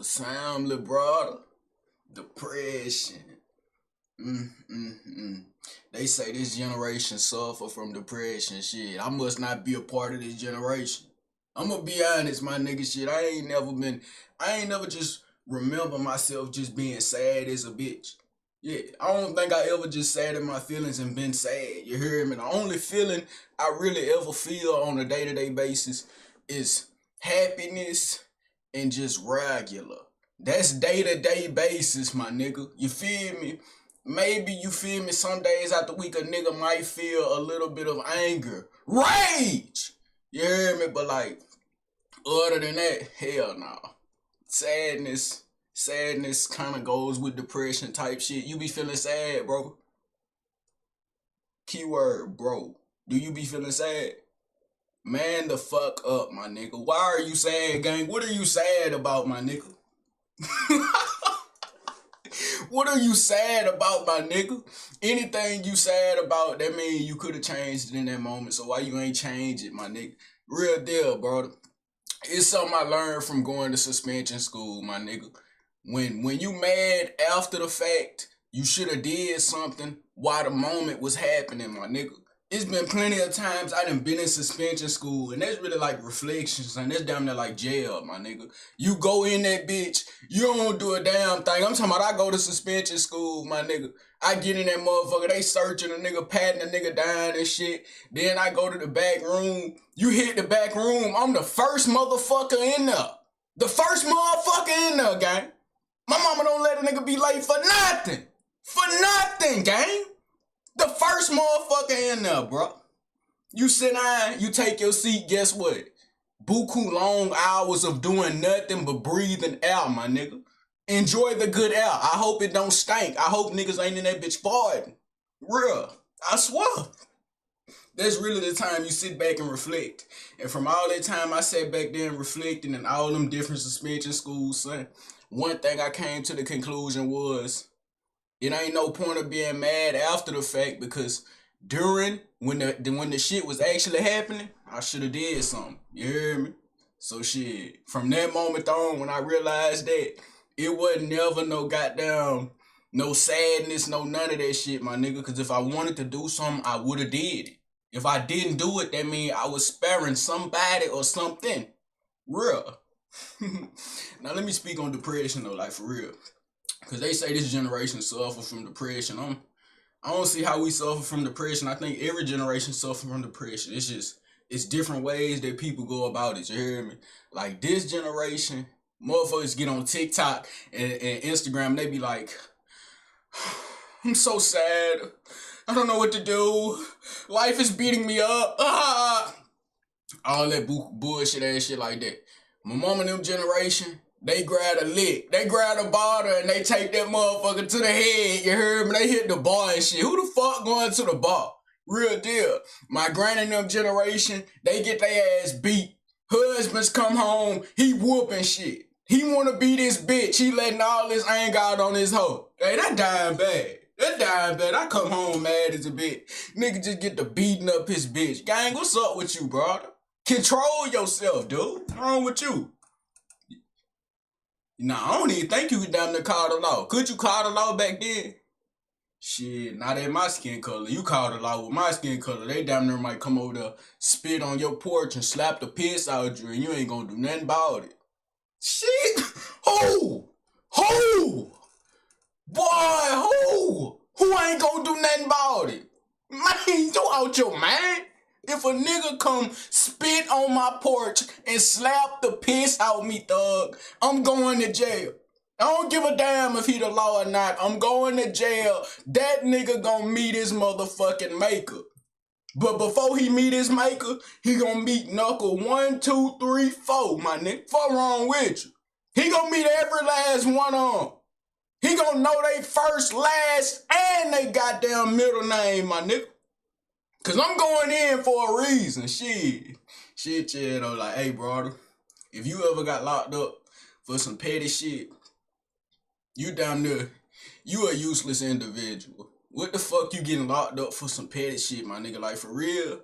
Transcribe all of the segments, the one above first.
Sam, little brother. Depression. They say this generation suffer from depression. Shit, I must not be a part of this generation. I'ma be honest, my nigga. Shit, I ain't never just remember myself just being sad as a bitch. Yeah, I don't think I ever just sat in my feelings and been sad. You hear me? The only feeling I really ever feel on a day-to-day basis is happiness and just regular. That's day-to-day basis, my nigga. You feel me? Maybe you feel me, some days out the week a nigga might feel a little bit of anger. Rage! You hear me? But like, other than that, hell no. Sadness kind of goes with depression type shit. You be feeling sad, bro. Keyword, bro. Do you be feeling sad? Man the fuck up, my nigga. Why are you sad, gang? What are you sad about, my nigga? What are you sad about, my nigga? Anything you sad about, that mean you could have changed it in that moment. So why you ain't change it, my nigga? Real deal, brother. It's something I learned from going to suspension school, my nigga. When you mad after the fact, you should have did something while the moment was happening, my nigga. It's been plenty of times I done been in suspension school, and that's really like reflections, and that's damn near like jail, my nigga. You go in that bitch, you don't do a damn thing. I'm talking about I go to suspension school, my nigga. I get in that motherfucker, they searching a nigga, patting a nigga down and shit. Then I go to the back room. You hit the back room, I'm the first motherfucker in there. The first motherfucker in there, gang. My mama don't let a nigga be late for nothing. For nothing, gang. The first motherfucker in there, bro. You sit down, you take your seat, guess what? Buku long hours of doing nothing but breathing air, my nigga. Enjoy the good air. I hope it don't stink. I hope niggas ain't in that bitch farting. Real. I swear. That's really the time you sit back and reflect. And from all that time I sat back there and reflecting in all them different suspension schools, son, one thing I came to the conclusion was, it ain't no point of being mad after the fact, because during when the shit was actually happening, I should have did something. You hear me? So shit, from that moment on, when I realized that, it wasn't never no goddamn no sadness, no none of that shit, my nigga. Cause if I wanted to do something, I would have did it. If I didn't do it, that means I was sparing somebody or something. Real. Now let me speak on depression though, like for real. Cause they say this generation suffer from depression. I don't see how we suffer from depression. I think every generation suffer from depression. It's different ways that people go about it. You hear me? Like this generation, motherfuckers get on TikTok and Instagram. They be like, I'm so sad. I don't know what to do. Life is beating me up. All that bullshit ass shit like that. My mom and them generation, they grab a lick, they grab a bottle, and they take that motherfucker to the head. You heard me? They hit the bar and shit. Who the fuck going to the bar? Real deal. My granny and them generation, they get their ass beat. Husbands come home, he whooping shit. He wanna be this bitch. He letting all this anger out on his hoe. Hey, that dying bad. That dying bad. I come home mad as a bitch. Nigga just get to beating up his bitch. Gang, what's up with you, brother? Control yourself, dude. What's wrong with you? Nah, I don't even think you could damn near call the law. Could you call the law back then? Shit, not at my skin color. You call the law with my skin color. They damn near might come over there, spit on your porch and slap the piss out you, and you ain't gonna do nothing about it. Shit! Who? Boy, who ain't gonna do nothing about it? Man, you out your mind? If a nigga come spit on my porch and slap the piss out me, thug, I'm going to jail. I don't give a damn if he the law or not. I'm going to jail. That nigga gonna meet his motherfucking maker. But before he meet his maker, he gonna meet knuckle 1, 2, 3, 4, my nigga. What's wrong with you? He gonna meet every last one of them. He gonna know they first, last, and they goddamn middle name, my nigga. Cause I'm going in for a reason. Shit, yeah, though. Like, hey, brother, if you ever got locked up for some petty shit, you down there, you a useless individual. What the fuck you getting locked up for some petty shit, my nigga? Like, for real?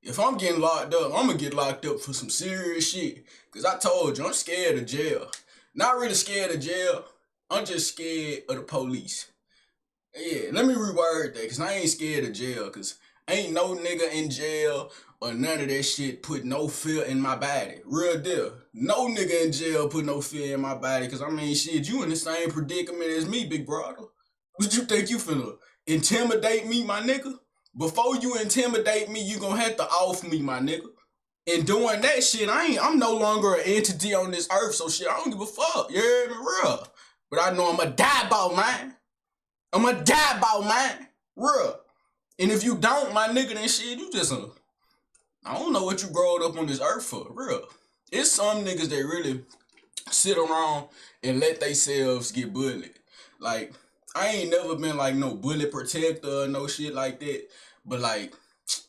If I'm getting locked up, I'm gonna get locked up for some serious shit. Cause I told you, I'm scared of jail. Not really scared of jail. I'm just scared of the police. Yeah, let me reword that, cause I ain't scared of jail, cause ain't no nigga in jail or none of that shit put no fear in my body. Real deal. No nigga in jail put no fear in my body, cause I mean shit, you in the same predicament as me, big brother. What you think you finna intimidate me, my nigga? Before you intimidate me, you gonna have to off me, my nigga. And doing that shit, I'm no longer an entity on this earth, so shit, I don't give a fuck. You hear me, real? But I know I'ma die about mine. I'ma die about mine. Real. And if you don't, my nigga, then shit, you just I don't know what you growed up on this earth for. Real. It's some niggas that really sit around and let themselves get bullied. Like, I ain't never been like no bully protector or no shit like that. But like,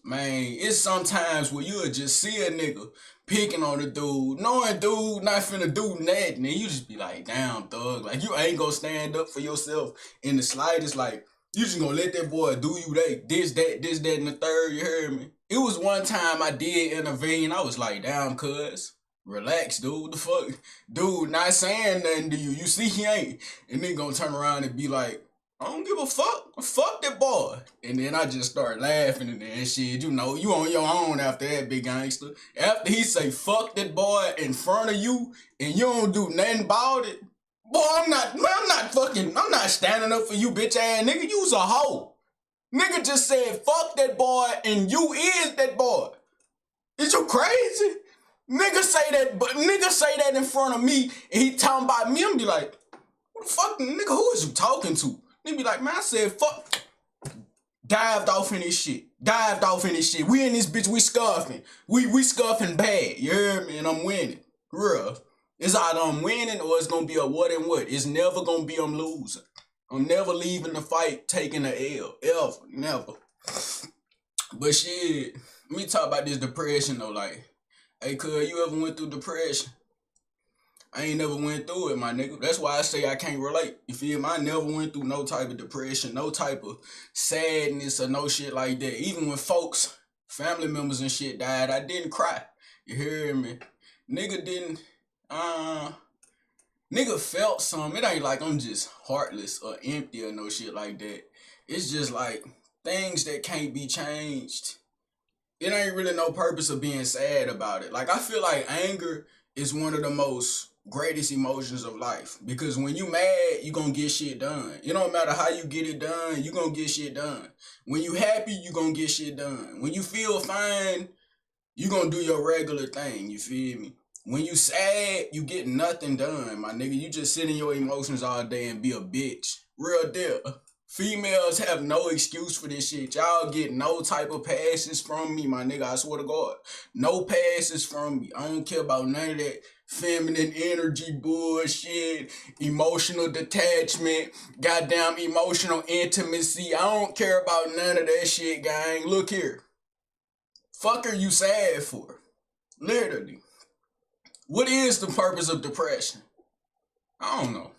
man, it's sometimes where you'll just see a nigga picking on the dude, knowing dude not finna do nothing, and you just be like, damn, thug, like you ain't gonna stand up for yourself in the slightest, like, you just gonna let that boy do you that, this, that, and the third, you heard me? It was one time I did intervene, I was like, damn, cuz, relax, dude, the fuck, dude, not saying nothing to you, you see he ain't, and then gonna turn around and be like, I don't give a fuck. Fuck that boy. And then I just start laughing and then shit, you know, you on your own after that, big gangster. After he say fuck that boy in front of you and you don't do nothing about it, boy, I'm not standing up for you, bitch ass nigga. You's a hoe. Nigga just said fuck that boy and you is that boy. Is you crazy? Nigga say that in front of me and he talking about me, I'm be like, what the fuck, nigga, who is you talking to? They be like, man, I said, fuck. Dived off in this shit. We in this bitch, we scuffing. We scuffing bad. You heard me? And I'm winning. Real. It's either I'm winning or it's gonna be a what and what. It's never gonna be I'm losing. I'm never leaving the fight taking a L. Ever. Never. But shit, let me talk about this depression though. Like, hey, cuz, you ever went through depression? I ain't never went through it, my nigga. That's why I say I can't relate. You feel me? I never went through no type of depression, no type of sadness or no shit like that. Even when folks, family members and shit died, I didn't cry. You hear me? Nigga didn't, nigga felt something. It ain't like I'm just heartless or empty or no shit like that. It's just like things that can't be changed. It ain't really no purpose of being sad about it. Like, I feel like anger is one of the most greatest emotions of life, because when you mad, you gonna get shit done. It don't matter how you get it done, you gonna get shit done. When you happy, you gonna get shit done. When you feel fine, you gonna do your regular thing, you feel me? When you sad, you get nothing done, my nigga. You just sit in your emotions all day and be a bitch. Real deal. Females have no excuse for this shit. Y'all get no type of passes from me, my nigga. I swear to God. No passes from me. I don't care about none of that feminine energy bullshit, emotional detachment, goddamn emotional intimacy. I don't care about none of that shit, gang. Look here. Fuck are you sad for? Literally. What is the purpose of depression? I don't know.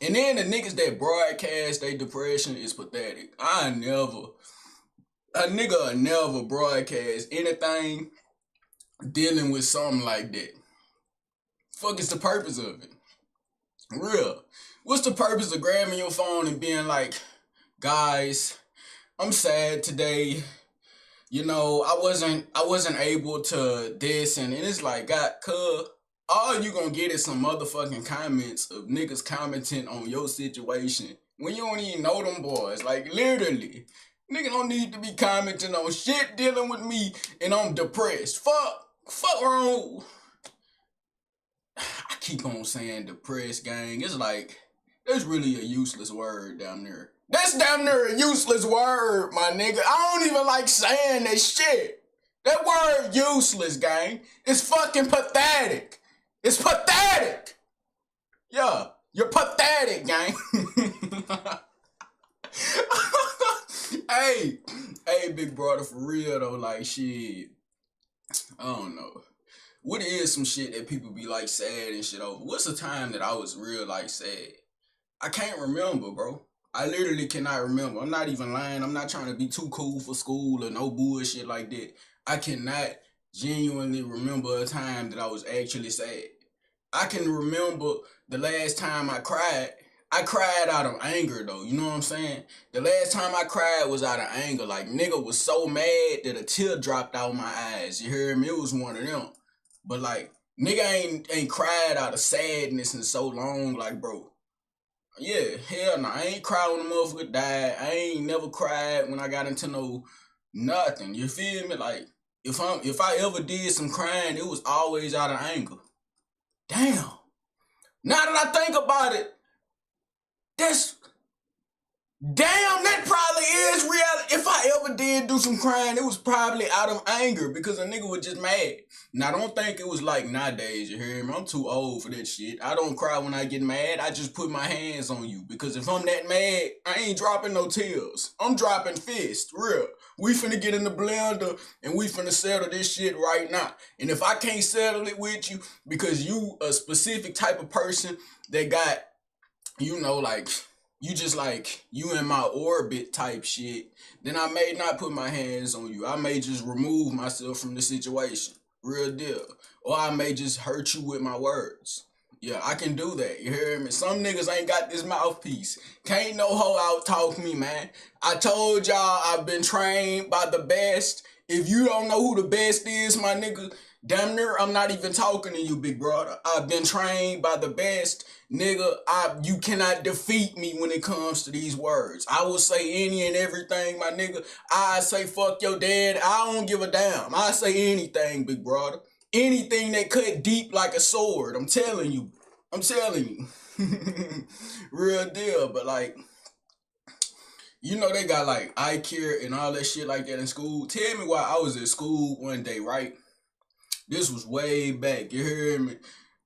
And then the niggas that broadcast their depression is pathetic. A nigga will never broadcast anything dealing with something like that. Fuck is the purpose of it? Real. What's the purpose of grabbing your phone and being like, guys, I'm sad today. You know, I wasn't able to this, and it's like, God, cuz, all you gonna get is some motherfucking comments of niggas commenting on your situation when you don't even know them boys. Like, literally, nigga don't need to be commenting on shit dealing with me and I'm depressed. Fuck wrong. I keep on saying depressed, gang. It's like, that's really a useless word down there. That's damn near a useless word, my nigga. I don't even like saying that shit. That word useless, gang. It's fucking pathetic. It's pathetic. Yeah, you're pathetic, gang. hey, big brother, for real though, like shit. I don't know. What is some shit that people be like sad and shit over? What's the time that I was real like sad? I can't remember, bro. I literally cannot remember. I'm not even lying. I'm not trying to be too cool for school or no bullshit like that. I cannot genuinely remember a time that I was actually sad. I can remember the last time I cried out of anger though. You know what I'm saying? The last time I cried was out of anger. Like nigga was so mad that a tear dropped out my eyes. You hear me? It was one of them. But like nigga ain't cried out of sadness in so long. Like bro, yeah, hell no. I ain't cried when the motherfucker died. I ain't never cried when I got into no nothing. You feel me? Like if I ever did some crying, it was always out of anger. Damn. Now that I think about it, that's that probably is reality. If I ever did do some crying, it was probably out of anger because a nigga was just mad. Now, I don't think it was like nowadays, you hear me? I'm too old for that shit. I don't cry when I get mad. I just put my hands on you because if I'm that mad, I ain't dropping no tears. I'm dropping fists, real. We finna get in the blender and we finna settle this shit right now. And if I can't settle it with you because you a specific type of person that got, you know, like, you just like, you in my orbit type shit, then I may not put my hands on you. I may just remove myself from the situation. Real deal. Or I may just hurt you with my words. Yeah, I can do that. You hear me? Some niggas ain't got this mouthpiece. Can't no hoe out talk me, man. I told y'all I've been trained by the best. If you don't know who the best is, my nigga, damn near I'm not even talking to you, big brother. I've been trained by the best. Nigga, you cannot defeat me when it comes to these words. I will say any and everything, my nigga. I say fuck your dad. I don't give a damn. I say anything, big brother. Anything that cut deep like a sword. I'm telling you. Real deal. But like, you know they got like eye care and all that shit like that in school. Tell me why I was at school one day, right? This was way back. You hear me?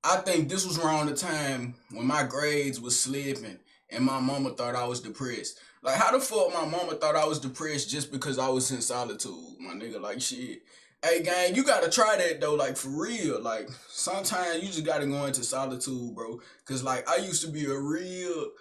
I think this was around the time when my grades was slipping and my mama thought I was depressed. Like, how the fuck my mama thought I was depressed just because I was in solitude, my nigga? Like, shit. Hey, gang, you gotta try that, though, like, for real. Like, sometimes you just gotta go into solitude, bro. Because, like, I used to be a real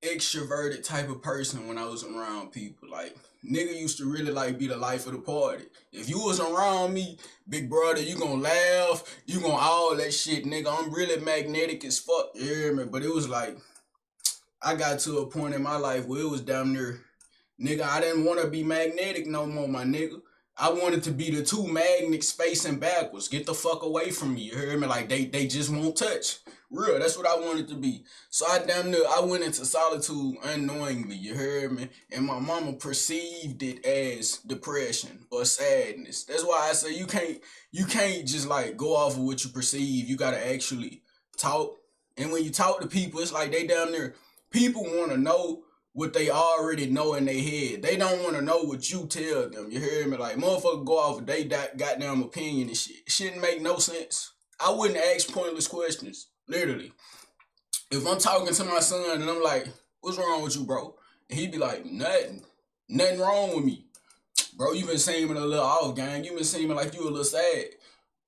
extroverted type of person when I was around people. Like, nigga used to really, like, be the life of the party. If you was around me, big brother, you gonna laugh, you gonna all that shit, nigga. I'm really magnetic as fuck, you hear me? But it was like, I got to a point in my life where it was damn near, nigga, I didn't want to be magnetic no more, my nigga. I wanted to be the two magnets facing backwards. Get the fuck away from me, you hear me? Like, they just won't touch. Real, that's what I wanted to be. So I went into solitude unknowingly, you heard me? And my mama perceived it as depression or sadness. That's why I say you can't just like go off of what you perceive. You gotta actually talk. And when you talk to people, it's like they down there, people wanna know what they already know in their head. They don't want to know what you tell them. You hear me? Like, motherfucker go off of they goddamn opinion and shit. It shouldn't make no sense. I wouldn't ask pointless questions. Literally. If I'm talking to my son and I'm like, what's wrong with you, bro? And he be like, nothing. Nothing wrong with me. Bro, you been seeming a little off, gang. You been seeming like you a little sad.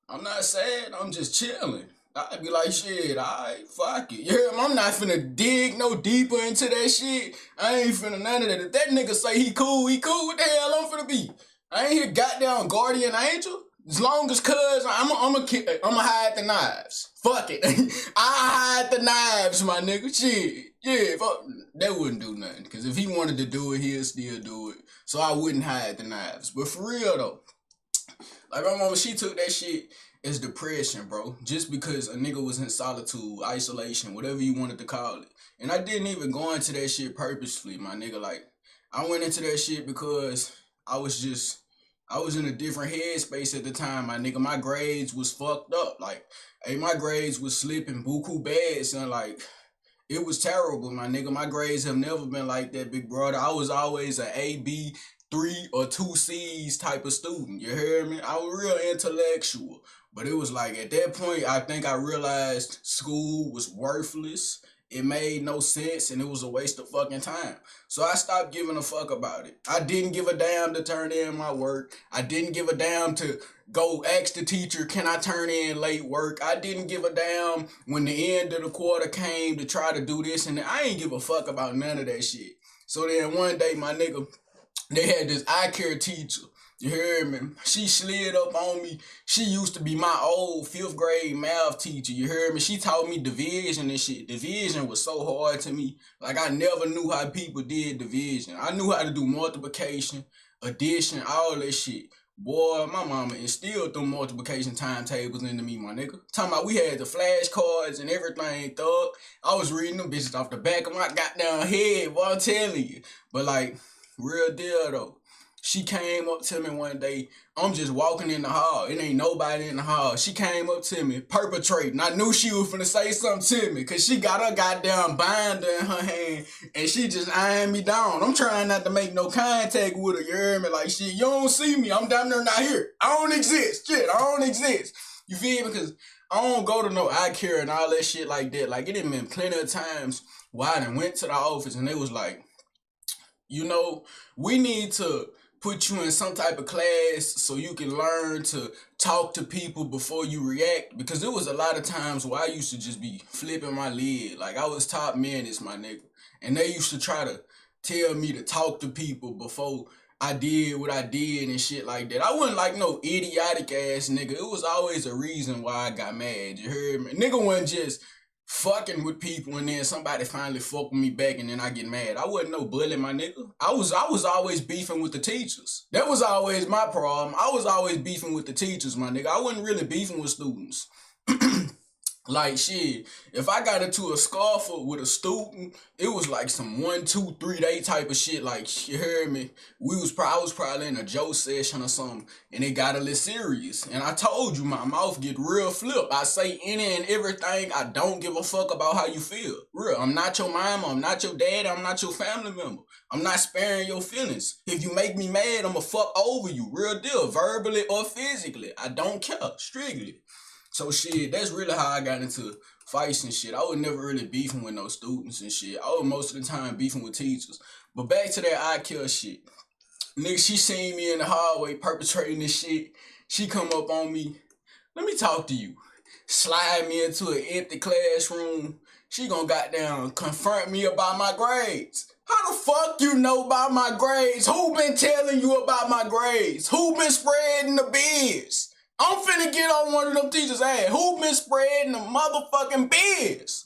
I'm not sad. I'm just chilling. I'd be like, shit, alright, fuck it. You hear me? I'm not finna dig no deeper into that shit. I ain't finna none of that. If that nigga say he cool, what the hell I'm finna be? I ain't here goddamn guardian angel. As long as cuz, I'ma hide the knives. Fuck it. I hide the knives, my nigga. Shit. Yeah, fuck. That wouldn't do nothing. Cause if he wanted to do it, he'll still do it. So I wouldn't hide the knives. But for real though, like my mama, she took that shit as depression, bro. Just because a nigga was in solitude, isolation, whatever you wanted to call it. And I didn't even go into that shit purposefully, my nigga. Like, I went into that shit because I was in a different headspace at the time, my nigga. My grades was fucked up. Like, hey, my grades was slipping buku bad, son. Like, it was terrible, my nigga. My grades have never been like that, big brother. I was always an A, B, 3 or 2 C's type of student. You hear me? I was real intellectual. But it was like, at that point, I think I realized school was worthless. It made no sense and it was a waste of fucking time. So I stopped giving a fuck about it. I didn't give a damn to turn in my work. I didn't give a damn to go ask the teacher, can I turn in late work? I didn't give a damn when the end of the quarter came to try to do this and that. I ain't give a fuck about none of that shit. So then one day, my nigga, they had this eye care teacher. You heard me? She slid up on me. She used to be my old 5th grade math teacher. You heard me? She taught me division and shit. Division was so hard to me. Like, I never knew how people did division. I knew how to do multiplication, addition, all that shit. Boy, my mama instilled them multiplication timetables into me, my nigga. Talking about we had the flashcards and everything, thug. I was reading them bitches off the back of my goddamn head, boy, I'm telling you. But, like, real deal, though. She came up to me one day. I'm just walking in the hall. It ain't nobody in the hall. She came up to me, perpetrating. I knew she was finna say something to me, cause she got her goddamn binder in her hand and she just eyeing me down. I'm trying not to make no contact with her, you hear me? Like, shit, you don't see me. I'm down there not here. I don't exist. Shit, I don't exist. You feel me? Cause I don't go to no eye care and all that shit like that. Like, it done been plenty of times where I done went to the office and they was like, you know, we need to put you in some type of class so you can learn to talk to people before you react. Because there was a lot of times where I used to just be flipping my lid. Like, I was top menace, my nigga. And they used to try to tell me to talk to people before I did what I did and shit like that. I wasn't like no idiotic ass nigga. It was always a reason why I got mad. You heard me? Nigga wasn't just fucking with people and then somebody finally fuck with me back and then I get mad. I wasn't no bully, my nigga. I was always beefing with the teachers. That was always my problem. I was always beefing with the teachers, my nigga. I wasn't really beefing with students. Like, shit, if I got into a scuffle with a student, it was like some 1, 2, 3 day type of shit. Like, you heard me? I was probably in a Joe session or something, and it got a little serious. And I told you, my mouth get real flip. I say any and everything. I don't give a fuck about how you feel. Real, I'm not your mama, I'm not your dad, I'm not your family member. I'm not sparing your feelings. If you make me mad, I'ma fuck over you. Real deal, verbally or physically. I don't care, strictly. So shit, that's really how I got into fights and shit. I was never really beefing with no students and shit. I was most of the time beefing with teachers. But back to that eye kill shit. Nigga, she seen me in the hallway perpetrating this shit. She come up on me. Let me talk to you. Slide me into an empty classroom. She gonna goddamn confront me about my grades. How the fuck you know about my grades? Who been telling you about my grades? Who been spreading the biz? I'm finna get on one of them teachers' ass. Who been spreading the motherfucking biz?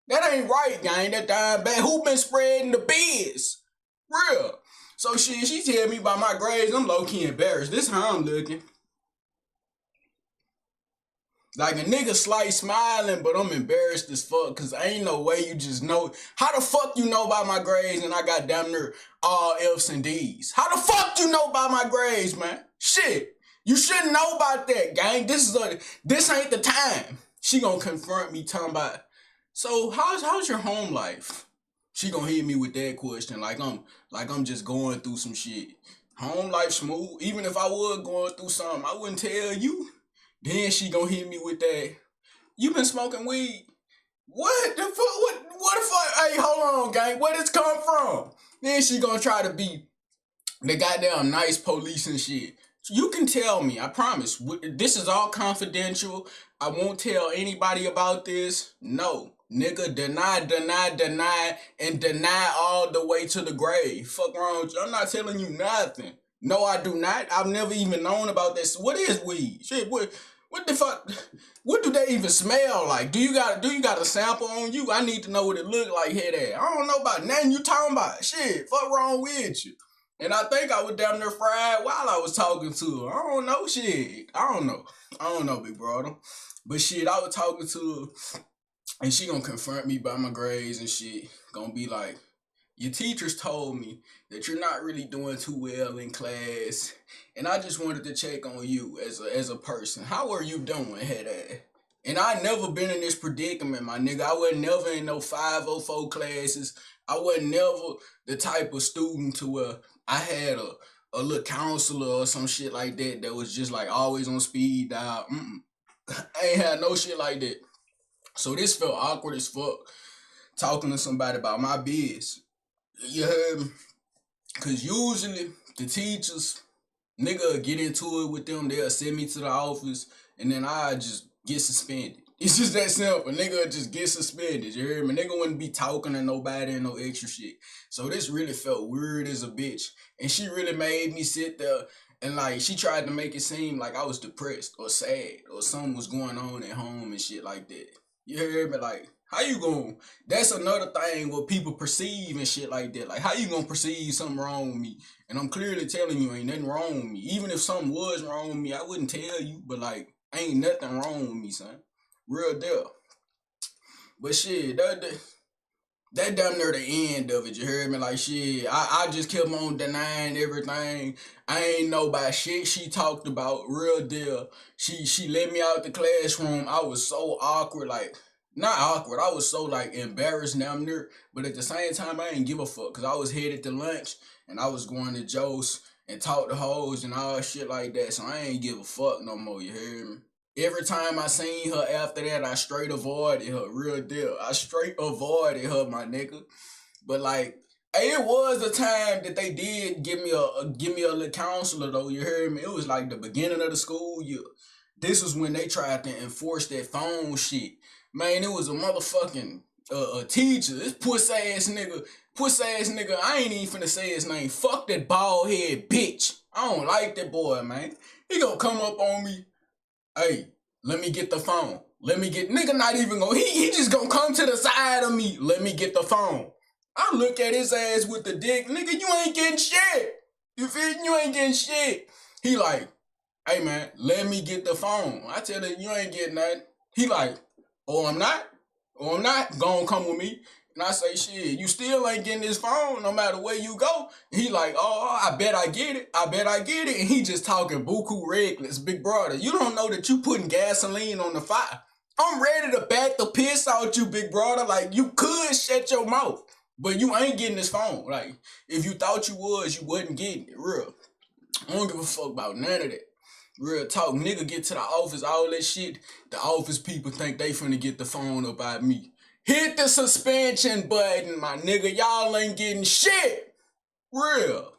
That ain't right, gang. That damn bad. Who been spreading the biz? Real. So she tell me about my grades. I'm low-key embarrassed. This how I'm looking. Like a nigga slight smiling, but I'm embarrassed as fuck, cause ain't no way you just know. How the fuck you know about my grades and I got damn near all F's and D's? How the fuck you know about my grades, man? Shit. You shouldn't know about that, gang. This ain't the time. She gonna confront me talking about, so how's your home life? She gonna hit me with that question like I'm just going through some shit. Home life smooth. Even if I was going through something, I wouldn't tell you. Then she gonna hit me with that, you been smoking weed? What the fuck? What the fuck? Hey, hold on, gang. Where this come from? Then she gonna try to be the goddamn nice police and shit. You can tell me, I promise. This is all confidential. I won't tell anybody about this. No. Nigga, deny, and deny all the way to the grave. Fuck wrong with you. I'm not telling you nothing. No, I do not. I've never even known about this. What is weed? Shit, what the fuck? What do they even smell like? Do you got a sample on you? I need to know what it look like here there. I don't know about nothing you talking about. Shit, fuck wrong with you? And I think I was damn near fried while I was talking to her. I don't know, shit. I don't know, big brother. But shit, I was talking to her, and she gonna confront me by my grades and shit. Gonna be like, your teachers told me that you're not really doing too well in class, and I just wanted to check on you as a person. How are you doing, head? And I never been in this predicament, my nigga. I wasn't never in no 504 classes. I wasn't never the type of student to where I had a little counselor or some shit like that was just like always on speed dial. I ain't had no shit like that. So this felt awkward as fuck, talking to somebody about my biz. You heard me? Cause usually the teachers, nigga, get into it with them, they'll send me to the office, and then I just get suspended. It's just that simple. Nigga just get suspended. You heard me? Nigga wouldn't be talking to nobody and no extra shit. So this really felt weird as a bitch. And she really made me sit there And like she tried to make it seem like I was depressed or sad or something was going on at home and shit like that. You hear me? Like, how you going? That's another thing what people perceive and shit like that. Like, how you gonna perceive something wrong with me? And I'm clearly telling you ain't nothing wrong with me. Even if something was wrong with me, I wouldn't tell you. But like, ain't nothing wrong with me, son. Real deal. But shit, that damn near the end of it, you heard me? Like shit, I just kept on denying everything. I ain't know about shit she talked about, real deal. She let me out the classroom. I was so awkward, like not awkward. I was so like embarrassed damn near. But at the same time I ain't give a fuck because I was headed to lunch and I was going to Joe's and talk to hoes and all shit like that. So I ain't give a fuck no more, you hear me? Every time I seen her after that, I straight avoided her. Real deal. I straight avoided her, my nigga. But like, hey, it was a time that they did give me a little counselor though. You heard me? It was like the beginning of the school year. This was when they tried to enforce that phone shit. Man, it was a motherfucking a teacher. This pussy ass nigga. I ain't even finna say his name. Fuck that bald head bitch. I don't like that boy, man. He gonna come up on me. Hey, let me get the phone. Let me get, nigga not even gonna, he just gonna come to the side of me. Let me get the phone. I look at his ass with the dick. Nigga, you ain't getting shit. You feel me? You ain't getting shit. He like, hey man, let me get the phone. I tell him, you ain't getting nothing. He like, oh, I'm not? Oh, I'm not? Gonna come with me. And I say, shit, you still ain't getting this phone no matter where you go. He like, oh, I bet I get it. I bet I get it. And he just talking buku reckless, big brother. You don't know that you putting gasoline on the fire. I'm ready to back the piss out you, big brother. Like, you could shut your mouth, but you ain't getting this phone. Like, if you thought you was, you wasn't getting it. Real. I don't give a fuck about none of that. Real talk, nigga get to the office, all that shit. The office people think they finna get the phone up by me. Hit the suspension button, my nigga. Y'all ain't getting shit. Real.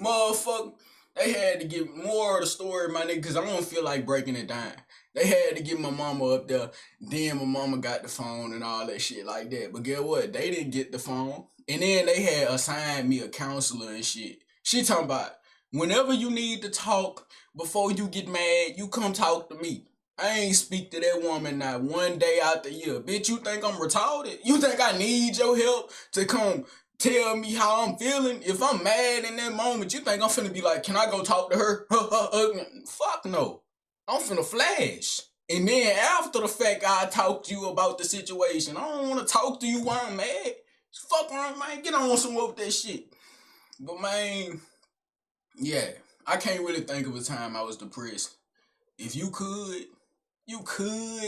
Motherfucker. They had to get more of the story, my nigga, because I don't feel like breaking it down. They had to get my mama up there. Then my mama got the phone and all that shit like that. But guess what? They didn't get the phone. And then they had assigned me a counselor and shit. She talking about, whenever you need to talk before you get mad, you come talk to me. I ain't speak to that woman not one day out the year. Bitch, you think I'm retarded? You think I need your help to come tell me how I'm feeling? If I'm mad in that moment, you think I'm finna be like, can I go talk to her? Fuck no. I'm finna flash. And then after the fact, I talk to you about the situation. I don't want to talk to you while I'm mad. Fuck around, man. Get on somewhere with that shit. But man, yeah, I can't really think of a time I was depressed. If you could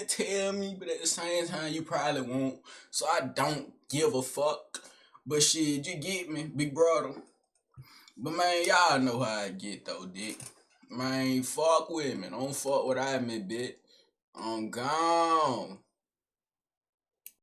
tell me, but at the same time, you probably won't. So I don't give a fuck. But shit, you get me, big brother. But man, y'all know how I get though, dick. Man, fuck with me. Don't fuck with I me, bitch. I'm gone.